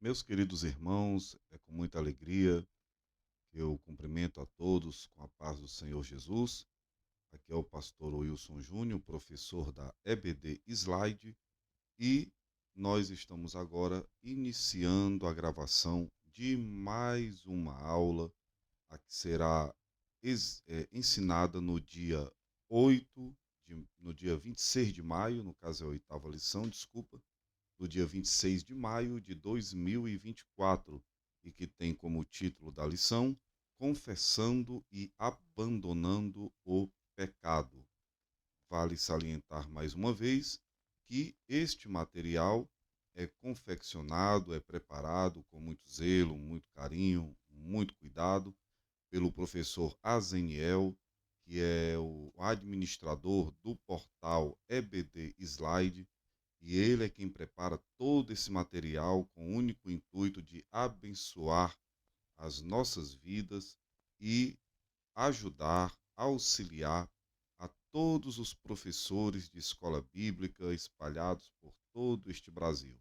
Meus queridos irmãos, é com muita alegria que eu cumprimento a todos com a paz do Senhor Jesus. Aqui é o pastor Wilson Júnior, professor da EBD Slide, e nós estamos agora iniciando a gravação de mais uma aula, a que será ensinada no dia 26 de maio, no caso é a oitava lição, desculpa, do dia 26 de maio de 2024, e que tem como título da lição Confessando e Abandonando o Pecado. Vale salientar mais uma vez que este material é confeccionado, é preparado com muito zelo, muito carinho, muito cuidado pelo professor Azeniel, que é o administrador do portal EBD Slide, e ele é quem prepara todo esse material com o único intuito de abençoar as nossas vidas e ajudar, auxiliar a todos os professores de escola bíblica espalhados por todo este Brasil.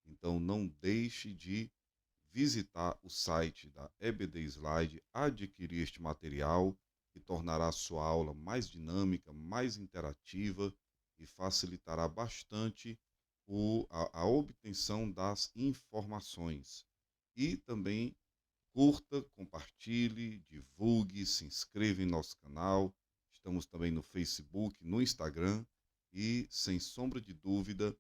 Então não deixe de visitar o site da EBD Slide, adquirir este material, que tornará a sua aula mais dinâmica, mais interativa e facilitará bastante a obtenção das informações. E também curta, compartilhe, divulgue, se inscreva em nosso canal. Estamos também no Facebook, no Instagram, e sem sombra de dúvida,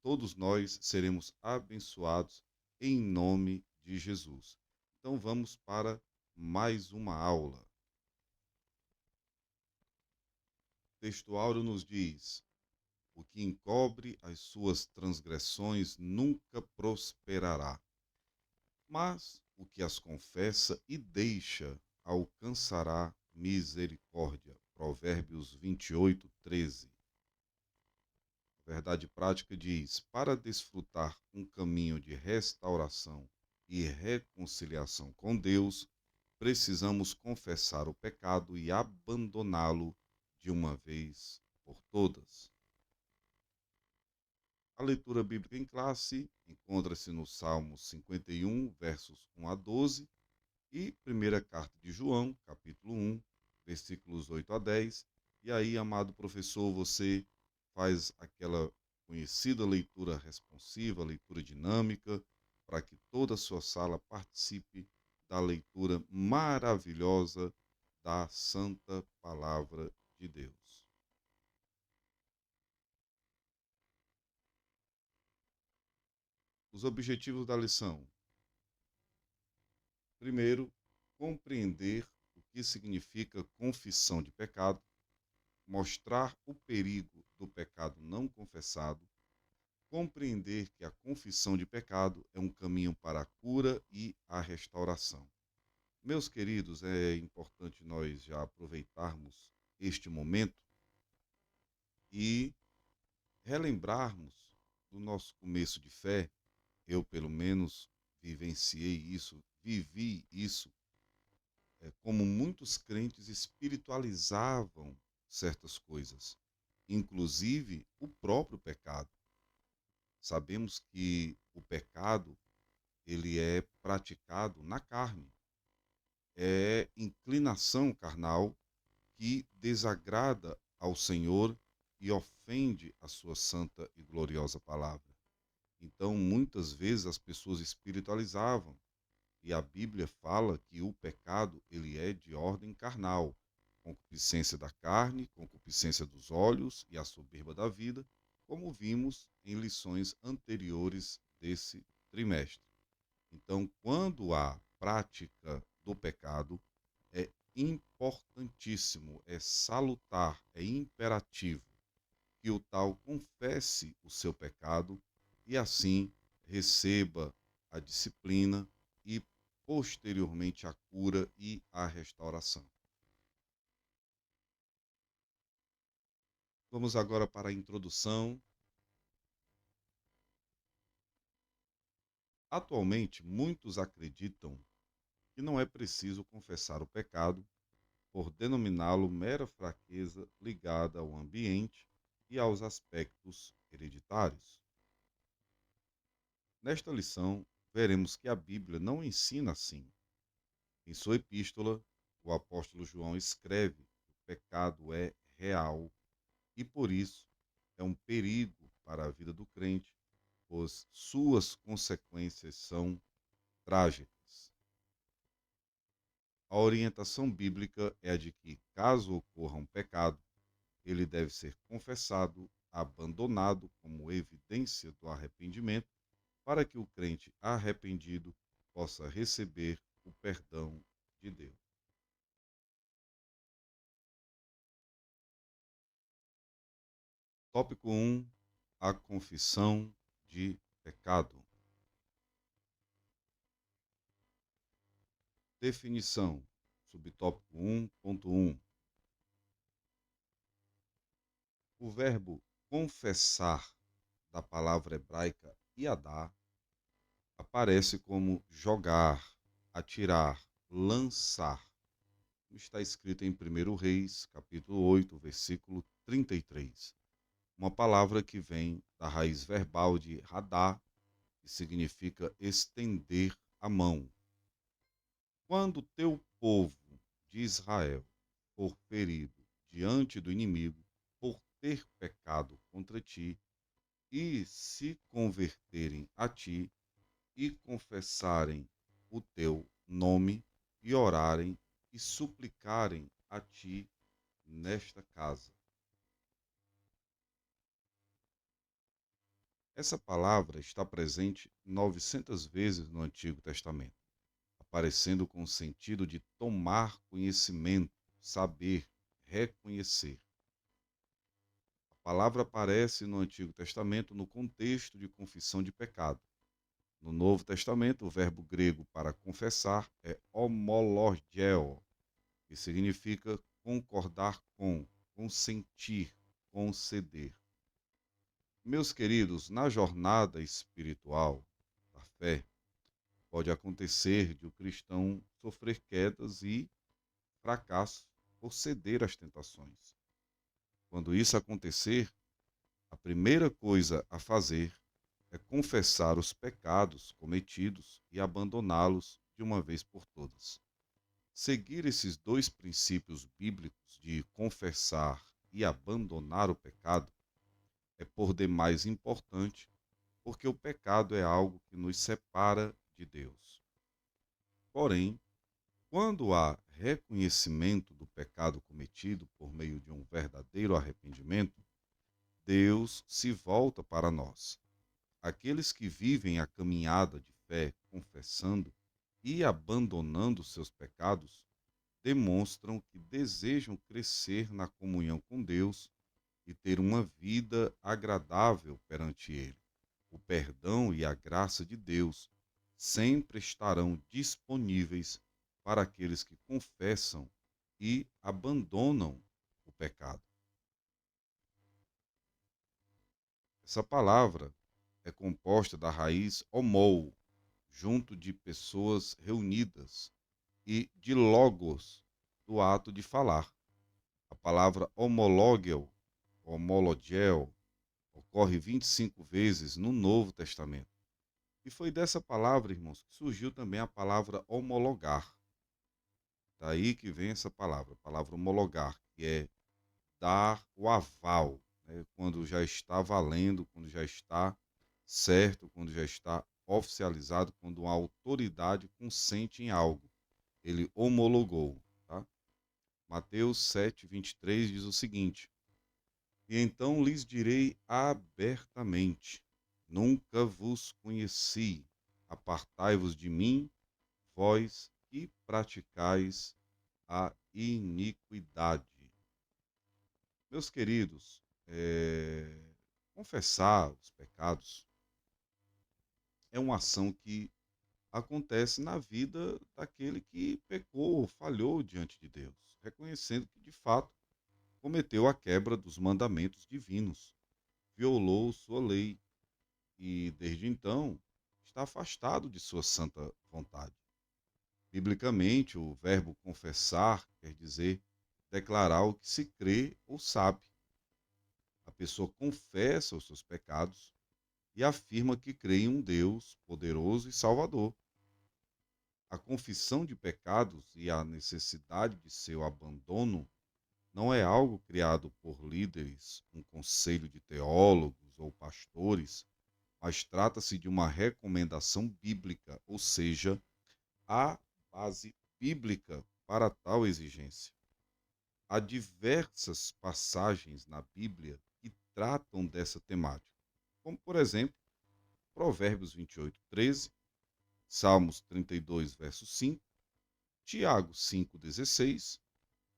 todos nós seremos abençoados em nome de Jesus. Então vamos para mais uma aula. O texto áureo nos diz: o que encobre as suas transgressões nunca prosperará, mas o que as confessa e deixa alcançará misericórdia. Provérbios 28, 13. A verdade prática diz: para desfrutar um caminho de restauração e reconciliação com Deus, precisamos confessar o pecado e abandoná-lo de uma vez por todas. A leitura bíblica em classe encontra-se no Salmo 51, versos 1 a 12, e primeira carta de João, capítulo 1, versículos 8 a 10. E aí, amado professor, você faz aquela conhecida leitura responsiva, leitura dinâmica, para que toda a sua sala participe da leitura maravilhosa da Santa Palavra de Deus. Os objetivos da lição: primeiro, compreender o que significa confissão de pecado, mostrar o perigo do pecado não confessado, compreender que a confissão de pecado é um caminho para a cura e a restauração. Meus queridos, é importante nós já aproveitarmos este momento e relembrarmos do nosso começo de fé. Eu, pelo menos, vivenciei isso, vivi isso, como muitos crentes espiritualizavam certas coisas, inclusive o próprio pecado. Sabemos que o pecado, ele é praticado na carne, é inclinação carnal que desagrada ao Senhor e ofende a sua santa e gloriosa palavra. Então, muitas vezes as pessoas espiritualizavam, e a Bíblia fala que o pecado, ele é de ordem carnal: concupiscência da carne, concupiscência dos olhos e a soberba da vida, como vimos em lições anteriores desse trimestre. Então, quando há prática do pecado, é importantíssimo, é salutar, é imperativo que o tal confesse o seu pecado e assim receba a disciplina e posteriormente a cura e a restauração. Vamos agora para a introdução. Atualmente, muitos acreditam que não é preciso confessar o pecado, por denominá-lo mera fraqueza ligada ao ambiente e aos aspectos hereditários. Nesta lição, veremos que a Bíblia não ensina assim. Em sua epístola, o apóstolo João escreve que o pecado é real e, por isso, é um perigo para a vida do crente, pois suas consequências são trágicas. A orientação bíblica é a de que, caso ocorra um pecado, ele deve ser confessado, abandonado como evidência do arrependimento, para que o crente arrependido possa receber o perdão de Deus. Tópico 1: a confissão de pecado. Definição. Subtópico 1.1. O verbo confessar, da palavra hebraica yadá, aparece como jogar, atirar, lançar. Está escrito em 1 Reis, capítulo 8, versículo 33. Uma palavra que vem da raiz verbal de radá, que significa estender a mão. Quando teu povo de Israel for ferido diante do inimigo por ter pecado contra ti, e se converterem a ti e confessarem o teu nome e orarem e suplicarem a ti nesta casa. Essa palavra está presente 900 vezes no Antigo Testamento, aparecendo com o sentido de tomar conhecimento, saber, reconhecer. A palavra aparece no Antigo Testamento no contexto de confissão de pecado. No Novo Testamento, o verbo grego para confessar é homologeo, que significa concordar com, consentir, conceder. Meus queridos, na jornada espiritual da fé, pode acontecer de o cristão sofrer quedas e fracassos por ceder às tentações. Quando isso acontecer, a primeira coisa a fazer é confessar os pecados cometidos e abandoná-los de uma vez por todas. Seguir esses dois princípios bíblicos de confessar e abandonar o pecado é por demais importante, porque o pecado é algo que nos separa de Deus. Porém, quando há reconhecimento do pecado cometido por meio de um verdadeiro arrependimento, Deus se volta para nós. Aqueles que vivem a caminhada de fé confessando e abandonando seus pecados demonstram que desejam crescer na comunhão com Deus e ter uma vida agradável perante Ele. O perdão e a graça de Deus sempre estarão disponíveis para aqueles que confessam e abandonam o pecado. Essa palavra é composta da raiz homou, junto de pessoas reunidas, e de logos, do ato de falar. A palavra homologel, homologel, ocorre 25 vezes no Novo Testamento. E foi dessa palavra, irmãos, que surgiu também a palavra homologar. Daí que vem essa palavra, a palavra homologar, que é dar o aval, né? Quando já está valendo, quando já está certo, quando já está oficializado, quando uma autoridade consente em algo. Ele homologou. Tá? Mateus 7:23 diz o seguinte: E então lhes direi abertamente: Nunca vos conheci, apartai-vos de mim, vós que praticais a iniquidade. Meus queridos, confessar os pecados é uma ação que acontece na vida daquele que pecou, falhou diante de Deus, reconhecendo que de fato cometeu a quebra dos mandamentos divinos, violou sua lei e, desde então, está afastado de sua santa vontade. Biblicamente, o verbo confessar quer dizer declarar o que se crê ou sabe. A pessoa confessa os seus pecados e afirma que crê em um Deus poderoso e salvador. A confissão de pecados e a necessidade de seu abandono não é algo criado por líderes, um conselho de teólogos ou pastores, mas trata-se de uma recomendação bíblica, ou seja, há base bíblica para tal exigência. Há diversas passagens na Bíblia que tratam dessa temática, como, por exemplo, Provérbios 28:13, Salmos 32, verso 5, Tiago 5:16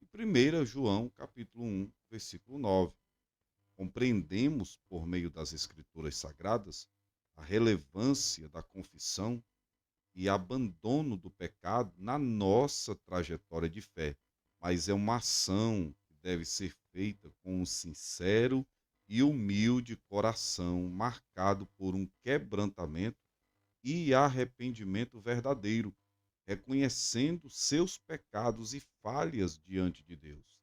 e 1 João capítulo 1, versículo 9. Compreendemos, por meio das Escrituras Sagradas, a relevância da confissão e abandono do pecado na nossa trajetória de fé, mas é uma ação que deve ser feita com um sincero e humilde coração, marcado por um quebrantamento e arrependimento verdadeiro, reconhecendo seus pecados e falhas diante de Deus.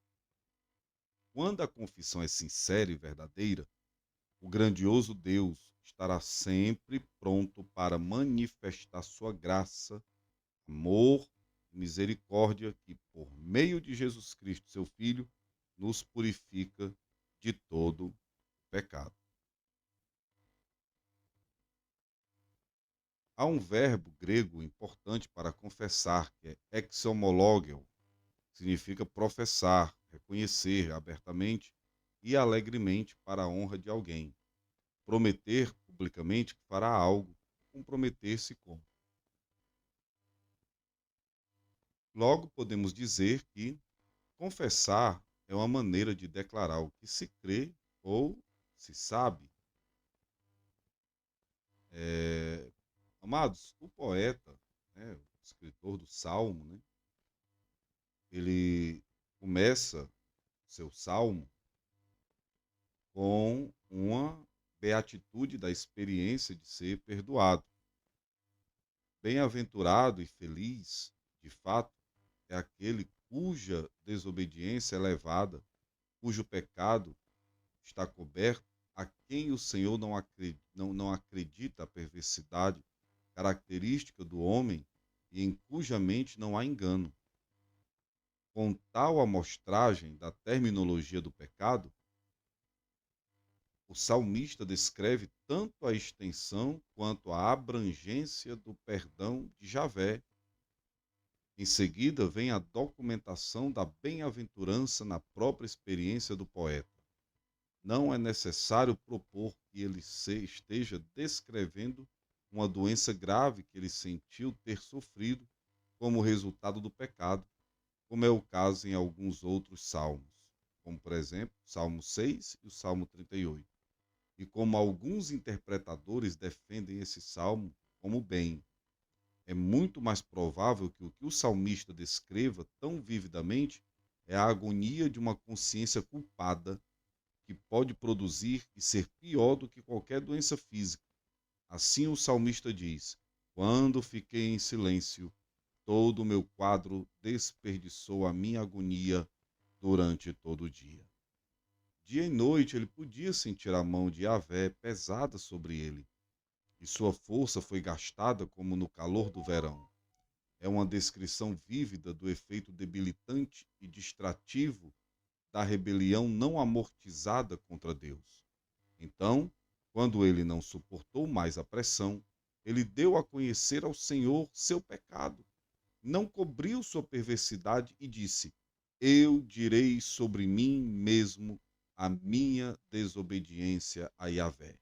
Quando a confissão é sincera e verdadeira, o grandioso Deus estará sempre pronto para manifestar sua graça, amor e misericórdia que, por meio de Jesus Cristo, seu Filho, nos purifica de todo pecado. Há um verbo grego importante para confessar, que é exomologeo, que significa professar, reconhecer abertamente e alegremente para a honra de alguém. Prometer publicamente que fará algo, comprometer-se com. Logo, podemos dizer que confessar é uma maneira de declarar o que se crê ou se sabe. É, Amados, o poeta, né, o escritor do Salmo, né, ele começa seu salmo com uma beatitude da experiência de ser perdoado. Bem-aventurado e feliz, de fato, é aquele cuja desobediência é levada, cujo pecado está coberto, a quem o Senhor não acredita a perversidade característica do homem e em cuja mente não há engano. Com tal amostragem da terminologia do pecado, o salmista descreve tanto a extensão quanto a abrangência do perdão de Javé. Em seguida, vem a documentação da bem-aventurança na própria experiência do poeta. Não é necessário propor que ele esteja descrevendo uma doença grave que ele sentiu ter sofrido como resultado do pecado, como é o caso em alguns outros salmos, como, por exemplo, o Salmo 6 e o Salmo 38. E como alguns interpretadores defendem esse salmo como bem. É muito mais provável que o que o salmista descreva tão vividamente é a agonia de uma consciência culpada que pode produzir e ser pior do que qualquer doença física. Assim o salmista diz: quando fiquei em silêncio, todo o meu quadro desperdiçou a minha agonia durante todo o dia. Dia e noite ele podia sentir a mão de Yahvé pesada sobre ele, e sua força foi gastada como no calor do verão. É uma descrição vívida do efeito debilitante e distrativo da rebelião não amortizada contra Deus. Então, quando ele não suportou mais a pressão, ele deu a conhecer ao Senhor seu pecado, não cobriu sua perversidade e disse: eu direi sobre mim mesmo a minha desobediência a Yahvé.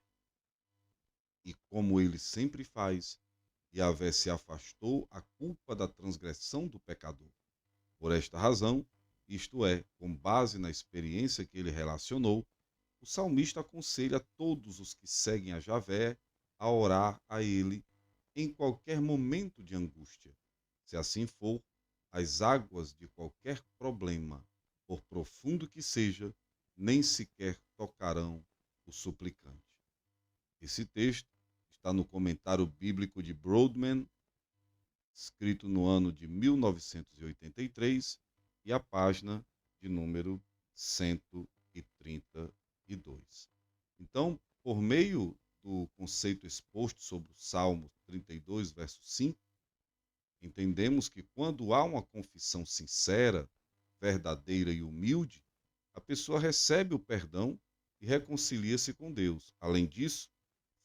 E como ele sempre faz, Yahvé se afastou a culpa da transgressão do pecador. Por esta razão, isto é, com base na experiência que ele relacionou, o salmista aconselha todos os que seguem a Yahvé a orar a ele em qualquer momento de angústia. Se assim for, as águas de qualquer problema, por profundo que seja, nem sequer tocarão o suplicante. Esse texto está no comentário bíblico de Broadman, escrito no ano de 1983, e a página de número 132. Então, por meio do conceito exposto sobre o Salmo 32, verso 5, entendemos que quando há uma confissão sincera, verdadeira e humilde, a pessoa recebe o perdão e reconcilia-se com Deus. Além disso,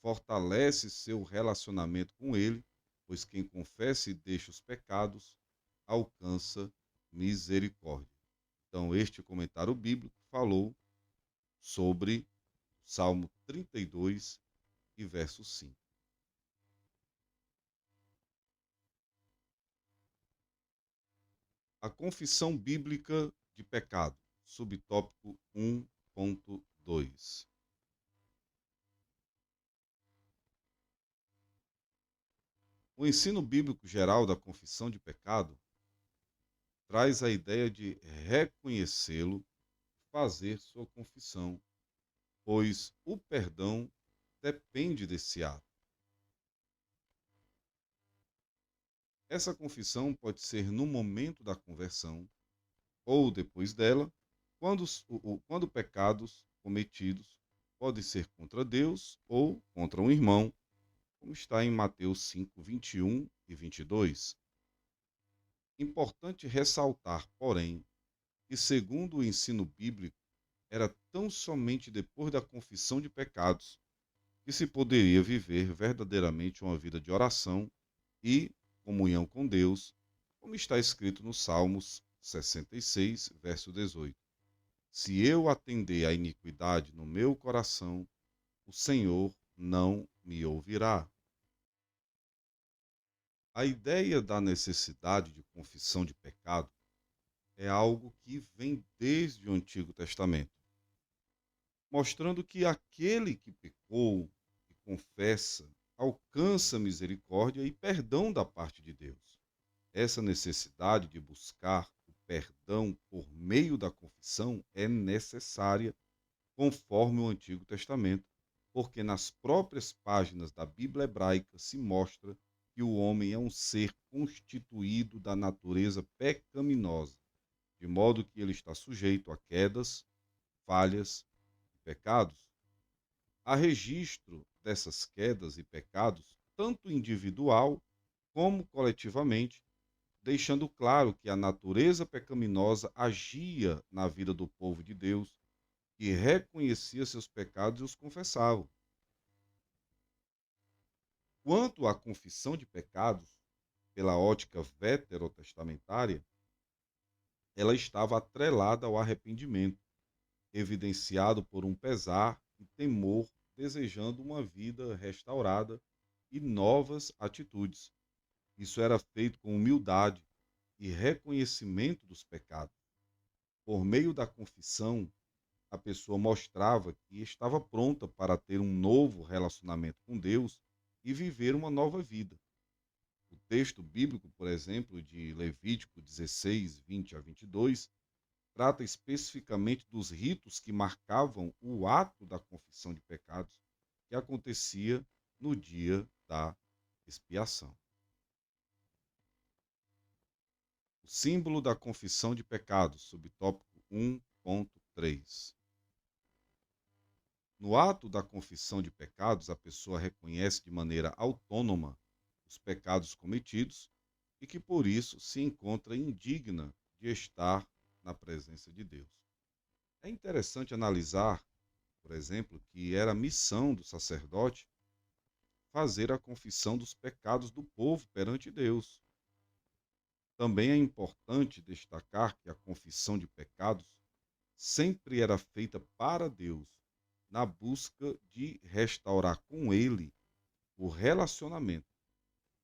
fortalece seu relacionamento com Ele, pois quem confessa e deixa os pecados alcança misericórdia. Então, este comentário bíblico falou sobre Salmo 32 e verso 5. A confissão bíblica de pecado, subtópico 1.2. O ensino bíblico geral da confissão de pecado traz a ideia de reconhecê-lo, fazer sua confissão, pois o perdão depende desse ato. Essa confissão pode ser no momento da conversão ou depois dela, quando pecados cometidos podem ser contra Deus ou contra um irmão, como está em Mateus 5, 21 e 22. Importante ressaltar, porém, que, segundo o ensino bíblico, era tão somente depois da confissão de pecados que se poderia viver verdadeiramente uma vida de oração e comunhão com Deus, como está escrito no Salmos 66, verso 18. Se eu atender à iniquidade no meu coração, o Senhor não me ouvirá. A ideia da necessidade de confissão de pecado é algo que vem desde o Antigo Testamento, mostrando que aquele que pecou e confessa alcança misericórdia e perdão da parte de Deus. Essa necessidade de buscar o perdão por meio da confissão é necessária conforme o Antigo Testamento, porque nas próprias páginas da Bíblia hebraica se mostra que o homem é um ser constituído da natureza pecaminosa, de modo que ele está sujeito a quedas, falhas e pecados. Há registro dessas quedas e pecados, tanto individual como coletivamente, deixando claro que a natureza pecaminosa agia na vida do povo de Deus, que reconhecia seus pecados e os confessava. Quanto à confissão de pecados, pela ótica veterotestamentária, ela estava atrelada ao arrependimento, evidenciado por um pesar e temor, desejando uma vida restaurada e novas atitudes. Isso era feito com humildade e reconhecimento dos pecados. Por meio da confissão, a pessoa mostrava que estava pronta para ter um novo relacionamento com Deus e viver uma nova vida. O texto bíblico, por exemplo, de Levítico 16, 20 a 22, trata especificamente dos ritos que marcavam o ato da confissão de pecados que acontecia no dia da expiação. O símbolo da confissão de pecados, subtópico 1.3. No ato da confissão de pecados, a pessoa reconhece de maneira autônoma os pecados cometidos e que por isso se encontra indigna de estar na presença de Deus. É interessante analisar, por exemplo, que era missão do sacerdote fazer a confissão dos pecados do povo perante Deus. Também é importante destacar que a confissão de pecados sempre era feita para Deus, na busca de restaurar com Ele o relacionamento,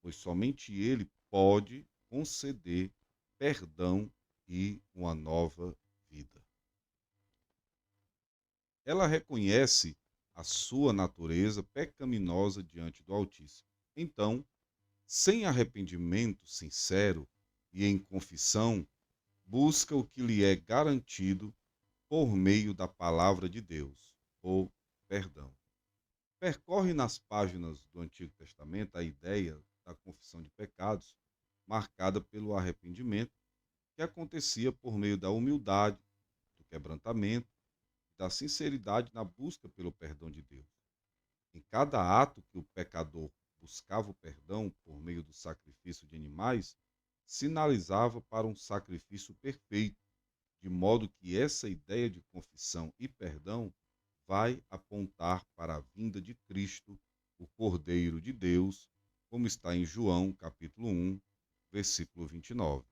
pois somente Ele pode conceder perdão e uma nova vida. Ela reconhece a sua natureza pecaminosa diante do Altíssimo. Então, sem arrependimento sincero e em confissão, busca o que lhe é garantido por meio da palavra de Deus, o perdão. Percorre nas páginas do Antigo Testamento a ideia da confissão de pecados, marcada pelo arrependimento, que acontecia por meio da humildade, do quebrantamento e da sinceridade na busca pelo perdão de Deus. Em cada ato que o pecador buscava o perdão por meio do sacrifício de animais, sinalizava para um sacrifício perfeito, de modo que essa ideia de confissão e perdão vai apontar para a vinda de Cristo, o Cordeiro de Deus, como está em João, capítulo 1, versículo 29.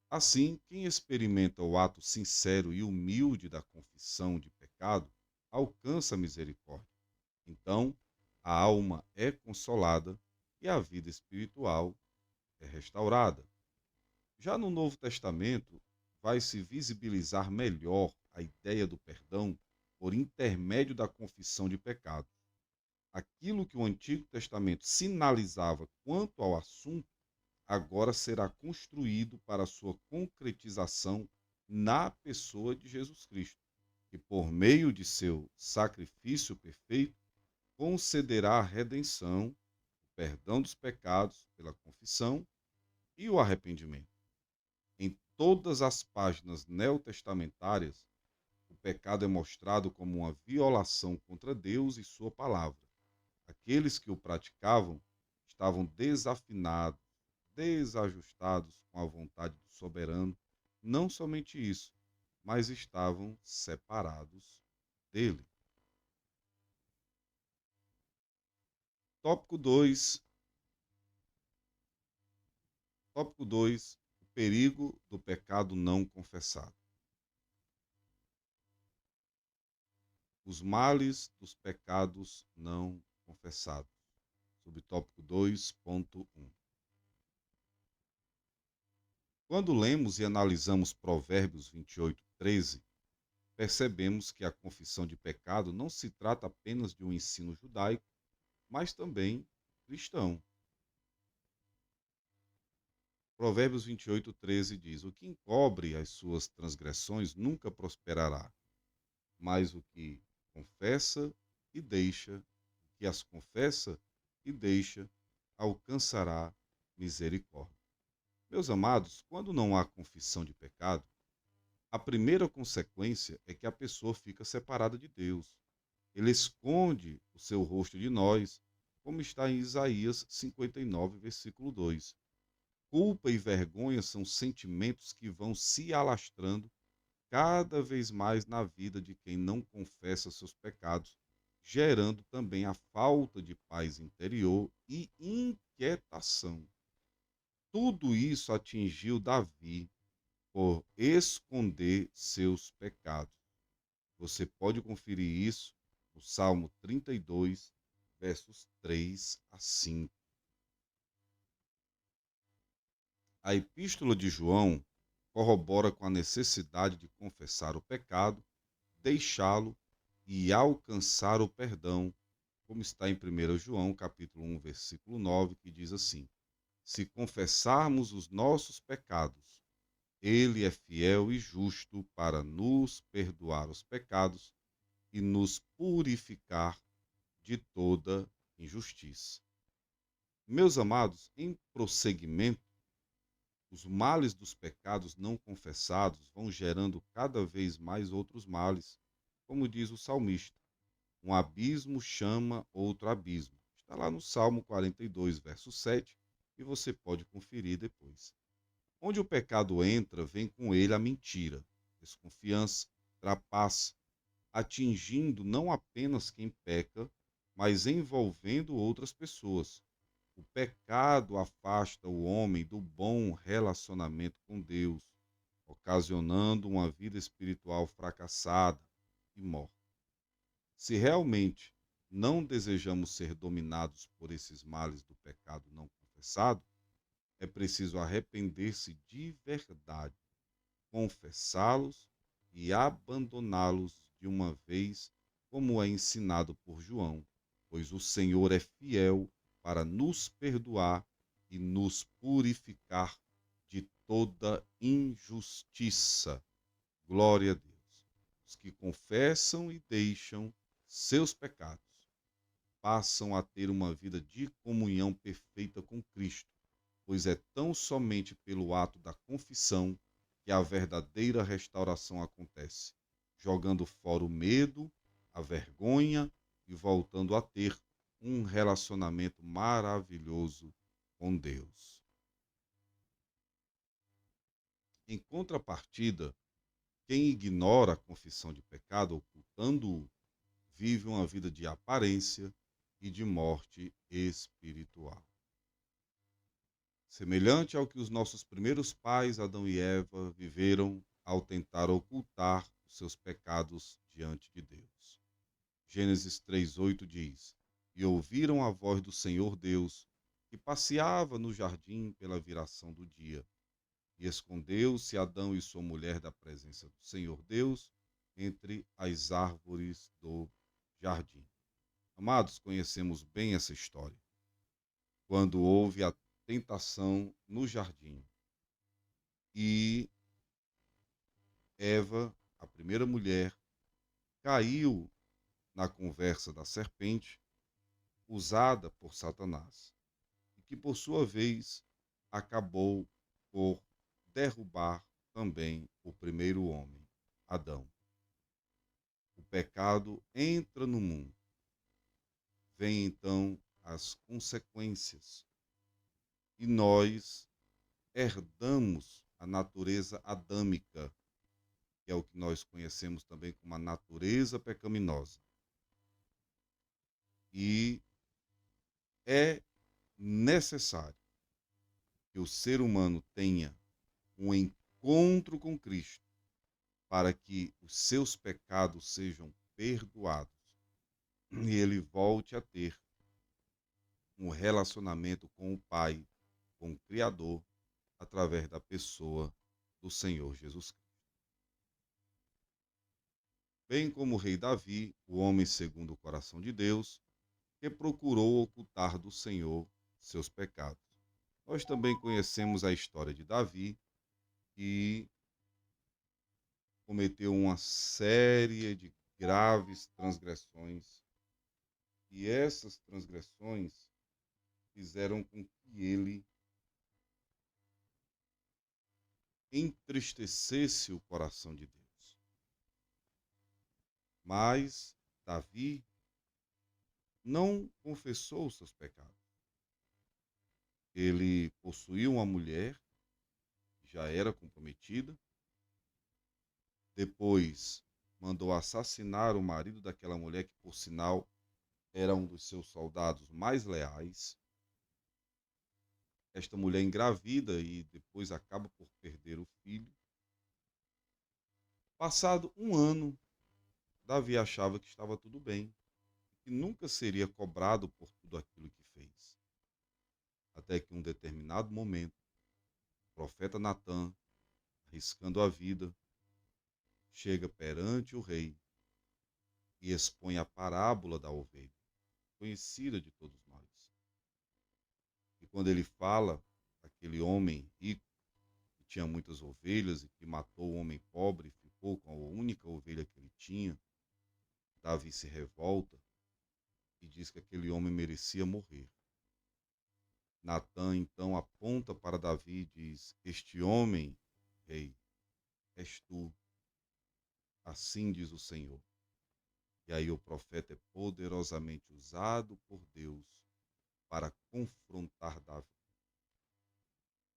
Assim, quem experimenta o ato sincero e humilde da confissão de pecado, alcança a misericórdia. Então, a alma é consolada e a vida espiritual é restaurada. Já no Novo Testamento, vai se visibilizar melhor a ideia do perdão por intermédio da confissão de pecados. Aquilo que o Antigo Testamento sinalizava quanto ao assunto, agora será construído para sua concretização na pessoa de Jesus Cristo, que por meio de seu sacrifício perfeito concederá a redenção, o perdão dos pecados pela confissão e o arrependimento. Em todas as páginas neotestamentárias, o pecado é mostrado como uma violação contra Deus e sua palavra. Aqueles que o praticavam estavam desafinados, desajustados com a vontade do soberano. Não somente isso, mas estavam separados dele. Tópico 2. Tópico 2. O perigo do pecado não confessado. Os males dos pecados não confessados. Subtópico 2.1. Quando lemos e analisamos Provérbios 28:13, percebemos que a confissão de pecado não se trata apenas de um ensino judaico, mas também cristão. Provérbios 28:13 diz: O que encobre as suas transgressões nunca prosperará, mas o que confessa e deixa, o que as confessa e deixa, alcançará misericórdia. Meus amados, quando não há confissão de pecado, a primeira consequência é que a pessoa fica separada de Deus. Ele esconde o seu rosto de nós, como está em Isaías 59, versículo 2. Culpa e vergonha são sentimentos que vão se alastrando cada vez mais na vida de quem não confessa seus pecados, gerando também a falta de paz interior e inquietação. Tudo isso atingiu Davi por esconder seus pecados. Você pode conferir isso no Salmo 32, versos 3 a 5. A Epístola de João corrobora com a necessidade de confessar o pecado, deixá-lo e alcançar o perdão, como está em 1 João, capítulo 1, versículo 9, que diz assim: Se confessarmos os nossos pecados, ele é fiel e justo para nos perdoar os pecados e nos purificar de toda injustiça. Meus amados, em prosseguimento, os males dos pecados não confessados vão gerando cada vez mais outros males, como diz o salmista. Um abismo chama outro abismo. Está lá no Salmo 42, verso 7, e você pode conferir depois. Onde o pecado entra, vem com ele a mentira, desconfiança, trapaça, atingindo não apenas quem peca, mas envolvendo outras pessoas. O pecado afasta o homem do bom relacionamento com Deus, ocasionando uma vida espiritual fracassada e morta. Se realmente não desejamos ser dominados por esses males do pecado não confessado, é preciso arrepender-se de verdade, confessá-los e abandoná-los de uma vez, como é ensinado por João, pois o Senhor é fiel para nos perdoar e nos purificar de toda injustiça. Glória a Deus. Os que confessam e deixam seus pecados passam a ter uma vida de comunhão perfeita com Cristo, pois é tão somente pelo ato da confissão que a verdadeira restauração acontece, jogando fora o medo, a vergonha e voltando a ter um relacionamento maravilhoso com Deus. Em contrapartida, quem ignora a confissão de pecado, ocultando-o, vive uma vida de aparência e de morte espiritual. Semelhante ao que os nossos primeiros pais, Adão e Eva, viveram ao tentar ocultar os seus pecados diante de Deus. Gênesis 3:8 diz: E ouviram a voz do Senhor Deus, que passeava no jardim pela viração do dia. E escondeu-se Adão e sua mulher da presença do Senhor Deus entre as árvores do jardim. Amados, conhecemos bem essa história. Quando houve a tentação no jardim e Eva, a primeira mulher, caiu na conversa da serpente usada por Satanás, e que por sua vez acabou por derrubar também o primeiro homem, Adão. O pecado entra no mundo. Vêm então as consequências. E nós herdamos a natureza adâmica, que é o que nós conhecemos também como a natureza pecaminosa. E é necessário que o ser humano tenha um encontro com Cristo para que os seus pecados sejam perdoados e ele volte a ter um relacionamento com o Pai, com o Criador, através da pessoa do Senhor Jesus Cristo. Bem como o rei Davi, o homem segundo o coração de Deus, que procurou ocultar do Senhor seus pecados. Nós também conhecemos a história de Davi, que cometeu uma série de graves transgressões, e essas transgressões fizeram com que ele entristecesse o coração de Deus. Mas Davi não confessou os seus pecados. Ele possuía uma mulher, já era comprometida, depois mandou assassinar o marido daquela mulher, que por sinal era um dos seus soldados mais leais. Esta mulher engravida e depois acaba por perder o filho. Passado um ano, Davi achava que estava tudo bem, que nunca seria cobrado por tudo aquilo que fez. Até que em um determinado momento, o profeta Natã, arriscando a vida, chega perante o rei e expõe a parábola da ovelha, conhecida de todos nós. E quando ele fala, aquele homem rico, que tinha muitas ovelhas e que matou o homem pobre e ficou com a única ovelha que ele tinha, Davi se revolta e diz que aquele homem merecia morrer. Natã então aponta para Davi e diz: Este homem, rei, és tu, assim diz o Senhor. E aí o profeta é poderosamente usado por Deus para confrontar Davi.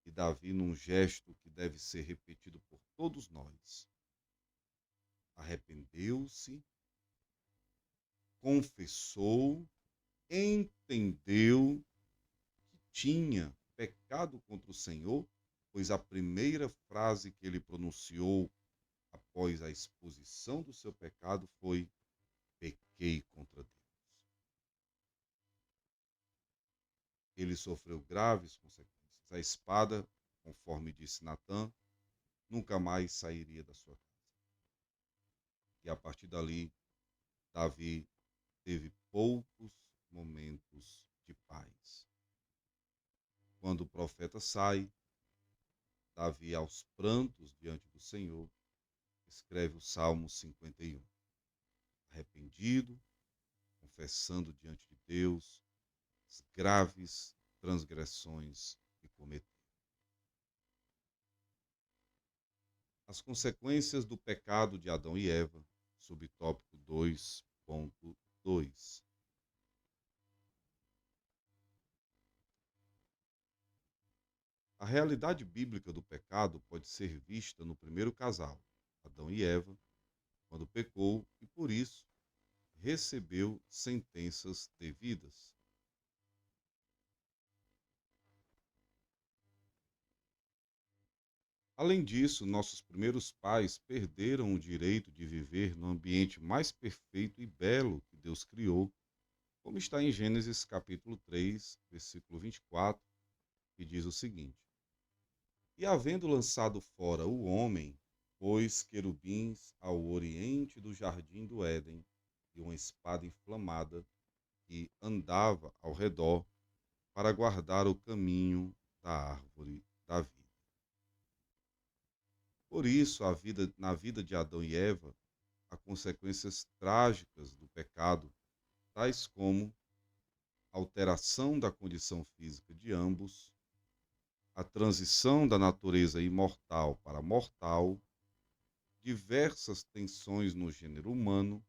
E Davi, num gesto que deve ser repetido por todos nós, arrependeu-se, confessou, entendeu que tinha pecado contra o Senhor, pois a primeira frase que ele pronunciou após a exposição do seu pecado foi: pequei contra Deus. Ele sofreu graves consequências. A espada, conforme disse Natã, nunca mais sairia da sua casa. E a partir dali, Davi teve poucos momentos de paz. Quando o profeta sai, Davi, aos prantos diante do Senhor, escreve o Salmo 51. Arrependido, confessando diante de Deus as graves transgressões que cometeu. As consequências do pecado de Adão e Eva, subtópico 2.1. 2.2. A realidade bíblica do pecado pode ser vista no primeiro casal, Adão e Eva, quando pecou e, por isso, recebeu sentenças devidas. Além disso, nossos primeiros pais perderam o direito de viver no ambiente mais perfeito e belo que Deus criou, como está em Gênesis capítulo 3, versículo 24, que diz o seguinte: E havendo lançado fora o homem, pôs querubins ao oriente do jardim do Éden e uma espada inflamada que andava ao redor para guardar o caminho da árvore da vida. Por isso, na vida de Adão e Eva, há consequências trágicas do pecado, tais como alteração da condição física de ambos, a transição da natureza imortal para mortal, diversas tensões no gênero humano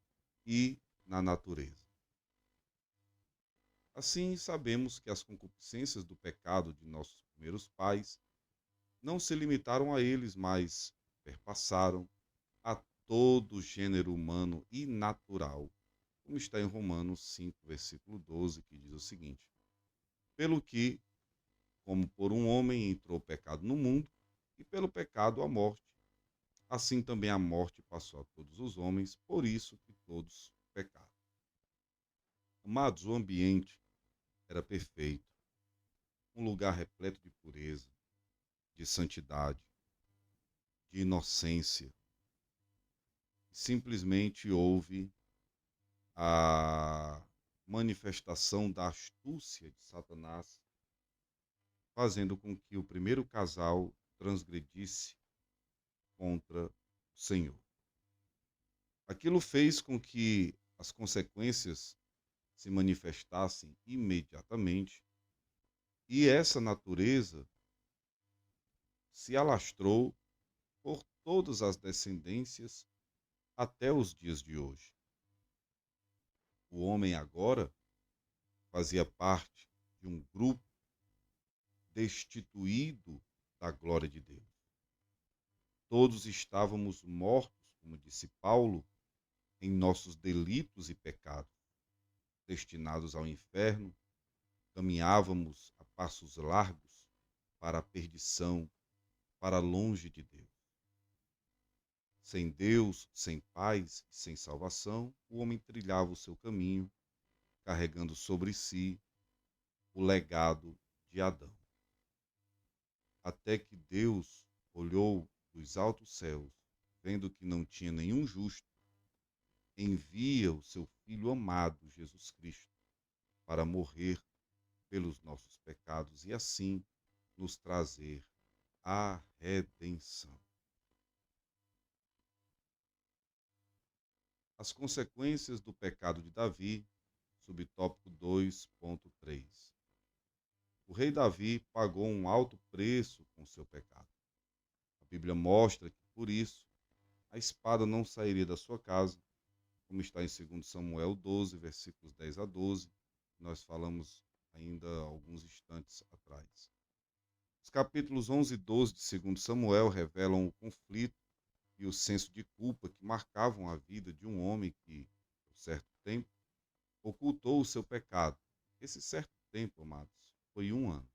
e na natureza. Assim, sabemos que as concupiscências do pecado de nossos primeiros pais não se limitaram a eles, mas perpassaram a todo o gênero humano e natural, como está em Romanos 5, versículo 12, que diz o seguinte: Pelo que, como por um homem entrou o pecado no mundo, e pelo pecado a morte, assim também a morte passou a todos os homens, por isso que todos pecaram. Amados, o ambiente era perfeito, um lugar repleto de pureza, de santidade, de inocência. Simplesmente houve a manifestação da astúcia de Satanás, fazendo com que o primeiro casal transgredisse contra o Senhor. Aquilo fez com que as consequências se manifestassem imediatamente e essa natureza se alastrou por todas as descendências até os dias de hoje. O homem agora fazia parte de um grupo destituído da glória de Deus. Todos estávamos mortos, como disse Paulo, em nossos delitos e pecados, destinados ao inferno, caminhávamos a passos largos para a perdição, para longe de Deus. Sem Deus, sem paz e sem salvação, o homem trilhava o seu caminho, carregando sobre si o legado de Adão. Até que Deus olhou dos altos céus, vendo que não tinha nenhum justo, envia o seu Filho amado, Jesus Cristo, para morrer pelos nossos pecados e assim nos trazer a redenção. As consequências do pecado de Davi, subtópico 2.3. O rei Davi pagou um alto preço com seu pecado. A Bíblia mostra que, por isso, a espada não sairia da sua casa, como está em 2 Samuel 12, versículos 10 a 12, que nós falamos ainda alguns instantes atrás. Os capítulos 11 e 12 de 2 Samuel revelam o conflito e o senso de culpa que marcavam a vida de um homem que, por certo tempo, ocultou o seu pecado. Esse certo tempo, amados, foi 1 ano,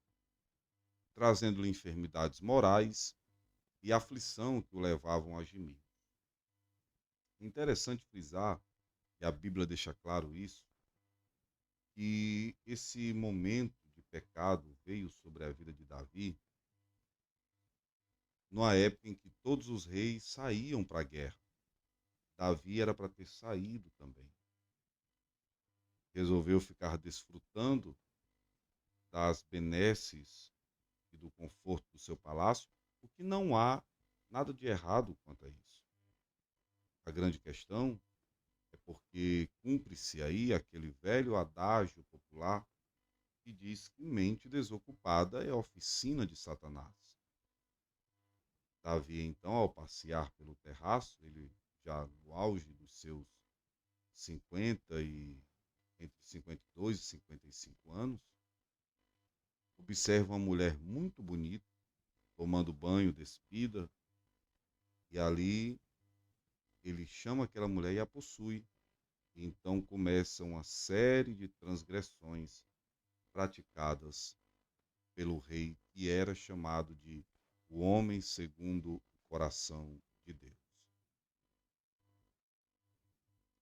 trazendo-lhe enfermidades morais e aflição que o levavam a gemir. É interessante frisar, e a Bíblia deixa claro isso, que esse momento de pecado veio sobre a vida de Davi numa época em que todos os reis saíam para a guerra. Davi era para ter saído também. Resolveu ficar desfrutando das benesses e do conforto do seu palácio, o que não há nada de errado quanto a isso. A grande questão é porque cumpre-se aí aquele velho adágio popular que diz que mente desocupada é a oficina de Satanás. Davi, então, ao passear pelo terraço, ele já no auge dos seus 50 e entre 52 e 55 anos, observa uma mulher muito bonita, tomando banho, despida, e ali ele chama aquela mulher e a possui. E então começa uma série de transgressões praticadas pelo rei, que era chamado de o homem segundo o coração de Deus.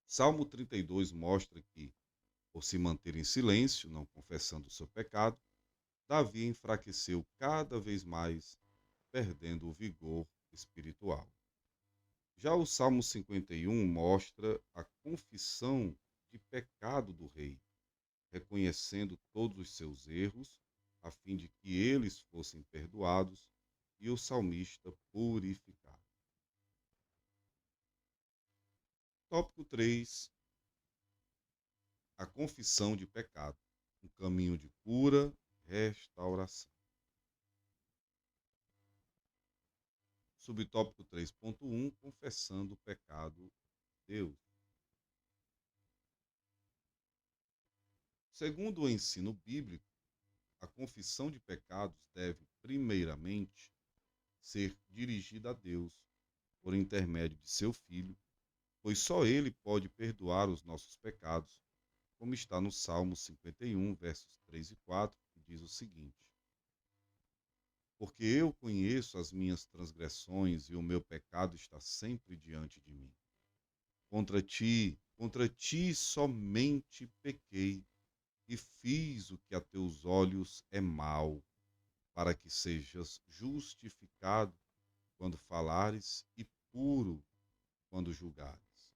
Salmo 32 mostra que, por se manter em silêncio, não confessando o seu pecado, Davi enfraqueceu cada vez mais, perdendo o vigor espiritual. Já o Salmo 51 mostra a confissão de pecado do rei, reconhecendo todos os seus erros, a fim de que eles fossem perdoados e o salmista purificado. Tópico 3: a confissão de pecado, um caminho de cura, restauração. Subtópico 3.1: confessando o pecado a Deus. Segundo o ensino bíblico, a confissão de pecados deve, primeiramente, ser dirigida a Deus, por intermédio de seu Filho, pois só Ele pode perdoar os nossos pecados, como está no Salmo 51, versos 3 e 4, que diz o seguinte: porque eu conheço as minhas transgressões e o meu pecado está sempre diante de mim. Contra ti somente pequei e fiz o que a teus olhos é mal, para que sejas justificado quando falares e puro quando julgares.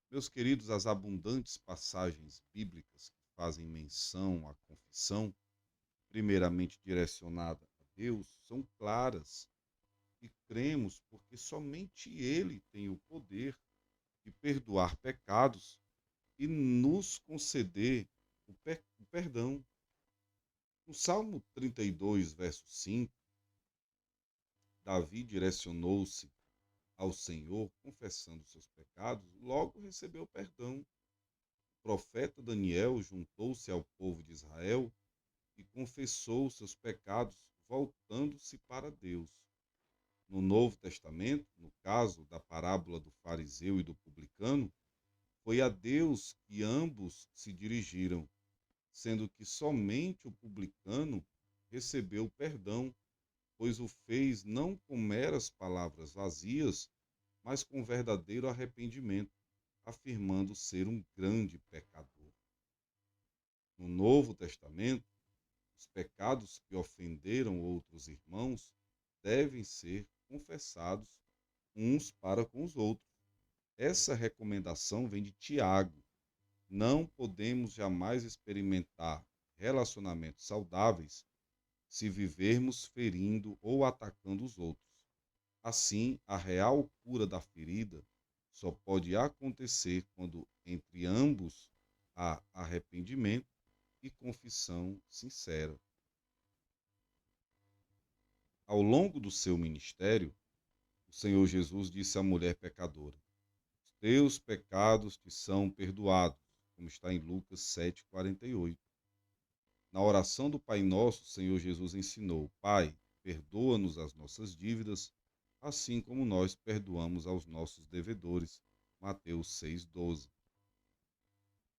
Meus queridos, as abundantes passagens bíblicas que fazem menção à confissão, primeiramente direcionada a Deus, são claras e cremos porque somente Ele tem o poder de perdoar pecados e nos conceder o perdão. No Salmo 32, verso 5, Davi direcionou-se ao Senhor, confessando seus pecados, logo recebeu perdão. O profeta Daniel juntou-se ao povo de Israel e confessou seus pecados, voltando-se para Deus. No Novo Testamento, no caso da parábola do fariseu e do publicano, foi a Deus que ambos se dirigiram, sendo que somente o publicano recebeu perdão, pois o fez não com meras palavras vazias, mas com verdadeiro arrependimento, afirmando ser um grande pecador. No Novo Testamento, os pecados que ofenderam outros irmãos devem ser confessados uns para com os outros. Essa recomendação vem de Tiago. Não podemos jamais experimentar relacionamentos saudáveis se vivermos ferindo ou atacando os outros. Assim, a real cura da ferida só pode acontecer quando entre ambos há arrependimento e confissão sincera. Ao longo do seu ministério, o Senhor Jesus disse à mulher pecadora: os teus pecados te são perdoados, como está em Lucas 7,48. Na oração do Pai Nosso, o Senhor Jesus ensinou: Pai, perdoa-nos as nossas dívidas, assim como nós perdoamos aos nossos devedores. Mateus 6,12.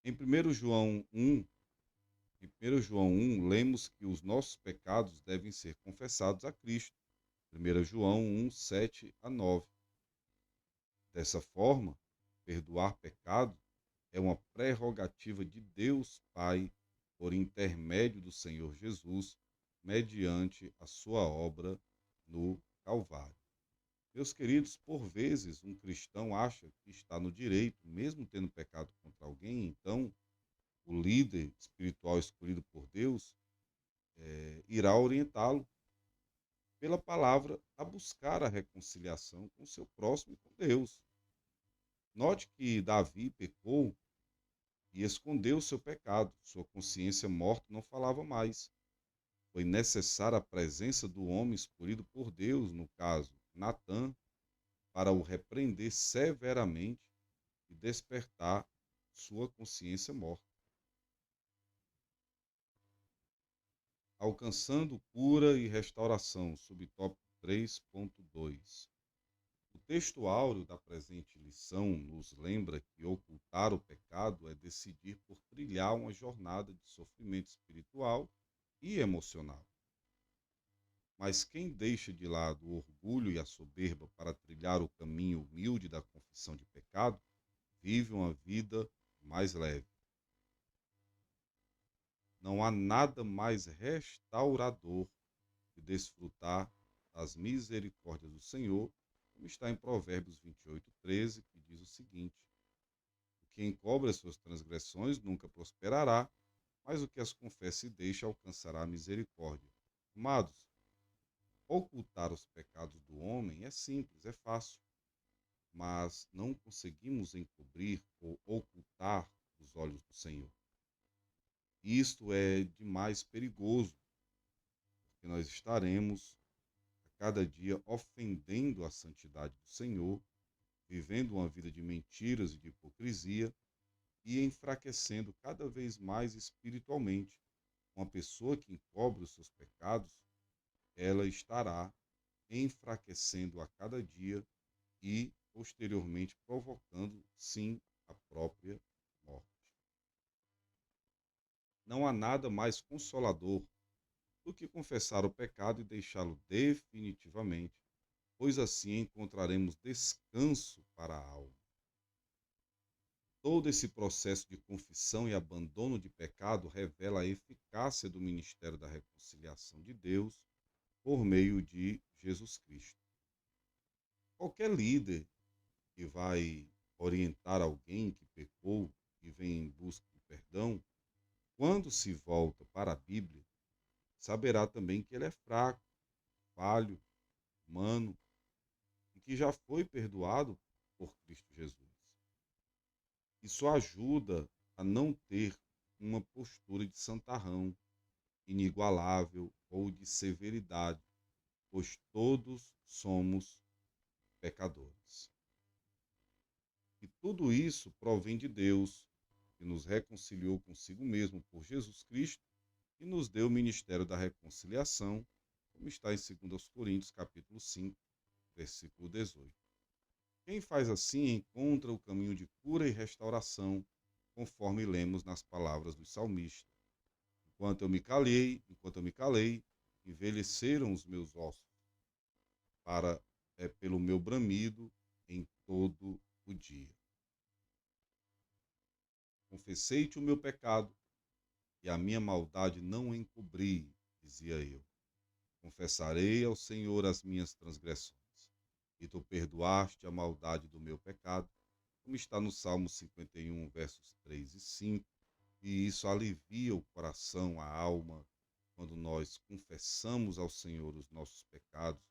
Em 1 João 1, lemos que os nossos pecados devem ser confessados a Cristo. 1 João 1, 7 a 9. Dessa forma, perdoar pecado é uma prerrogativa de Deus Pai por intermédio do Senhor Jesus, mediante a sua obra no Calvário. Meus queridos, por vezes um cristão acha que está no direito, mesmo tendo pecado contra alguém, então o líder espiritual escolhido por Deus irá orientá-lo pela palavra a buscar a reconciliação com o seu próximo e com Deus. Note que Davi pecou e escondeu seu pecado. Sua consciência morta não falava mais. Foi necessária a presença do homem escolhido por Deus, no caso, Natã, para o repreender severamente e despertar sua consciência morta. Alcançando cura e restauração, subtópico 3.2. O texto áureo da presente lição nos lembra que ocultar o pecado é decidir por trilhar uma jornada de sofrimento espiritual e emocional. Mas quem deixa de lado o orgulho e a soberba para trilhar o caminho humilde da confissão de pecado, vive uma vida mais leve. Não há nada mais restaurador que desfrutar das misericórdias do Senhor, como está em Provérbios 28:13, que diz o seguinte: o que encobre as suas transgressões nunca prosperará, mas o que as confessa e deixa alcançará a misericórdia. Amados, ocultar os pecados do homem é simples, é fácil, mas não conseguimos encobrir ou ocultar os olhos do Senhor. Isto é demais perigoso, porque nós estaremos a cada dia ofendendo a santidade do Senhor, vivendo uma vida de mentiras e de hipocrisia e enfraquecendo cada vez mais espiritualmente. Uma pessoa que encobre os seus pecados, ela estará enfraquecendo a cada dia e, posteriormente, provocando, sim, a própria morte. Não há nada mais consolador do que confessar o pecado e deixá-lo definitivamente, pois assim encontraremos descanso para a alma. Todo esse processo de confissão e abandono de pecado revela a eficácia do ministério da reconciliação de Deus por meio de Jesus Cristo. Qualquer líder que vai orientar alguém que pecou e vem em busca de perdão, quando se volta para a Bíblia, saberá também que ele é fraco, falho, humano e que já foi perdoado por Cristo Jesus. Isso ajuda a não ter uma postura de santarrão, inigualável ou de severidade, pois todos somos pecadores. E tudo isso provém de Deus, que nos reconciliou consigo mesmo por Jesus Cristo e nos deu o ministério da reconciliação, como está em 2 Coríntios, capítulo 5, versículo 18. Quem faz assim encontra o caminho de cura e restauração, conforme lemos nas palavras do salmista. Enquanto eu me calei, envelheceram os meus ossos, pelo meu bramido em todo o dia. Confessei-te o meu pecado, e a minha maldade não encobri, dizia eu. Confessarei ao Senhor as minhas transgressões, e tu perdoaste a maldade do meu pecado, como está no Salmo 51, versos 3 e 5, e isso alivia o coração, a alma, quando nós confessamos ao Senhor os nossos pecados,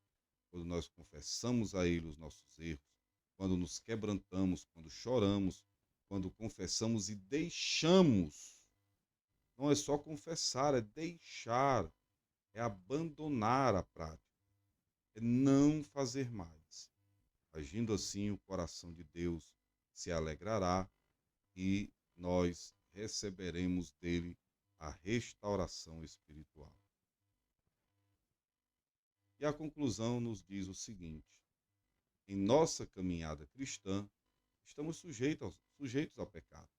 quando nós confessamos a Ele os nossos erros, quando nos quebrantamos, quando choramos, quando confessamos e deixamos. Não é só confessar, é deixar, é abandonar a prática, é não fazer mais. Agindo assim, o coração de Deus se alegrará e nós receberemos dele a restauração espiritual. E a conclusão nos diz o seguinte: em nossa caminhada cristã, estamos sujeitos ao pecado.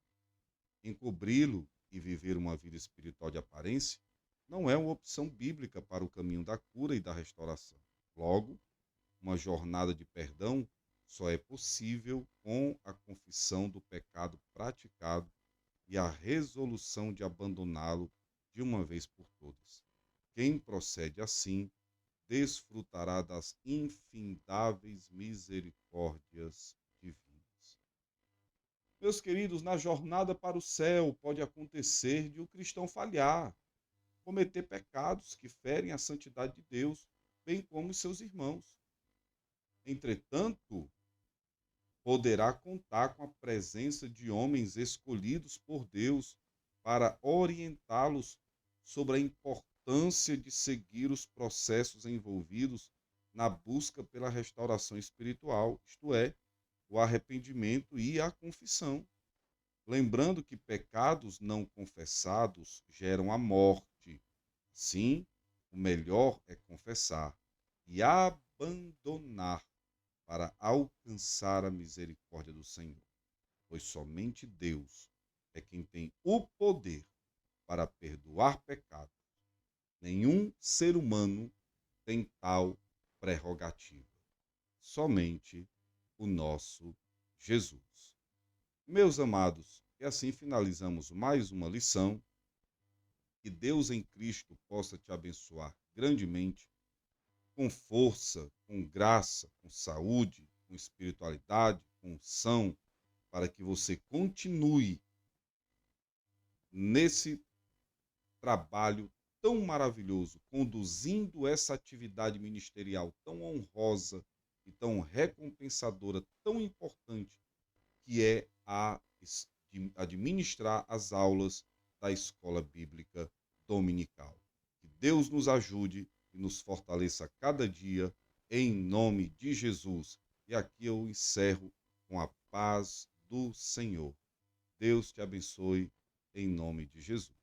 Encobri-lo e viver uma vida espiritual de aparência não é uma opção bíblica para o caminho da cura e da restauração. Logo, uma jornada de perdão só é possível com a confissão do pecado praticado e a resolução de abandoná-lo de uma vez por todas. Quem procede assim desfrutará das infindáveis misericórdias divinas. Meus queridos, na jornada para o céu pode acontecer de o cristão falhar, cometer pecados que ferem a santidade de Deus, bem como os seus irmãos. Entretanto, poderá contar com a presença de homens escolhidos por Deus para orientá-los sobre a importância de seguir os processos envolvidos na busca pela restauração espiritual, isto é, o arrependimento e a confissão. lembrando que pecados não confessados geram a morte. Sim, o melhor é confessar e abandonar para alcançar a misericórdia do Senhor, pois somente Deus é quem tem o poder para perdoar pecados. Nenhum ser humano tem tal prerrogativa. Somente o nosso Jesus. Meus amados, e assim finalizamos mais uma lição. Que Deus em Cristo possa te abençoar grandemente, com força, com graça, com saúde, com espiritualidade, com unção, para que você continue nesse trabalho tão maravilhoso, conduzindo essa atividade ministerial tão honrosa e tão recompensadora, tão importante, que é a de administrar as aulas da Escola Bíblica Dominical. Que Deus nos ajude e nos fortaleça cada dia, em nome de Jesus. E aqui eu encerro com a paz do Senhor. Deus te abençoe, em nome de Jesus.